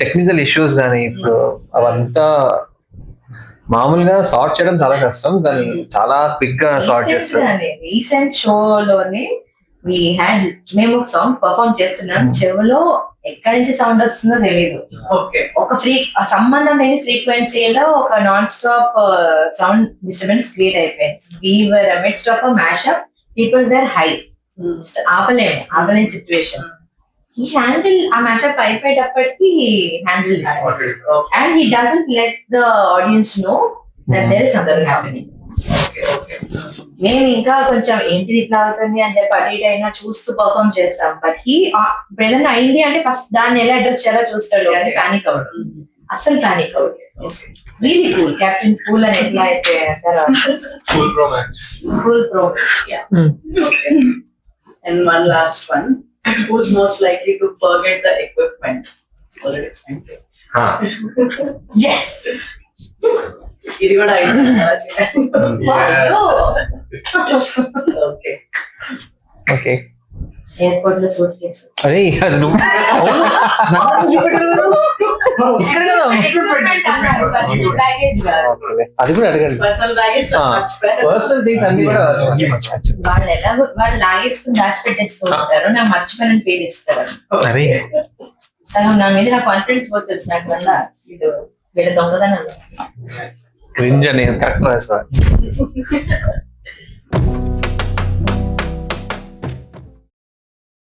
Technical issues కానీ ఇప్పుడు అవంతా మామూలుగా సార్ట్ చేయడం చాలా కష్టం, కానీ చాలా క్విక్ గా సార్ట్ చేస్తారు. రీసెంట్ షోలోనే మేము ఒక సాంగ్ పర్ఫార్మ్ చేస్తున్నాం, చెవులో ఎక్కడి నుంచి సౌండ్ వస్తుందో తెలియదు. ఒక సంబంధం లేని ఫ్రీక్వెన్సీలో ఒక non stop sound disturbance create అయిపోయింది. We're amidst of a mashup, people were high, ఆపలేని సిచ్యువేషన్. He handle ఆ మ్యాషప్ అయిపోయేటప్పటికి handle and he doesn't let the audience know that there is something happening. మేము ఇంకా కొంచెం ఏంటిది ఇట్లా అవుతుంది అని చెప్పి అటు ఇటు అయినా చూస్తూ పర్ఫార్మ్ చేస్తాం. బట్ ఇప్పుడు ఏదైనా అయింది అంటే ఫస్ట్ దాన్ని ఎలా అడ్రస్ చేయాలో చూస్తాడు, కానీ పానిక్ అవ్వడు, అసలు పానిక్ అవ్వడు. రియలీ కూల్, కెప్టెన్ కూల్ అని ఎట్లా అయితే Full pro match. Cool pro. And one last one. Who's most likely to forget the equipment? Yes. ఇది కూడా ఓకే. ఓకే, ఎయిర్పోర్ట్ లో సూట్ కేసు అరే అది నువ్వు ఇక్కడ కదా, అది కూడా అడగండి. పర్సనల్ బ్యాగేజ్ పర్సనల్ థింగ్స్ అన్ని కూడా వాళ్ళు లాగేసుకుని దాచిపెట్టేస్తూ ఉంటారు, నాకు మర్చిపోయిన పేరు ఇస్తారు. అరే సగం నా మీద నా కాన్ఫిడెన్స్ పోతుంది, నాకు వల్ల వీళ్ళ దొంగదనం క్రింజ్ అని కరెక్ట్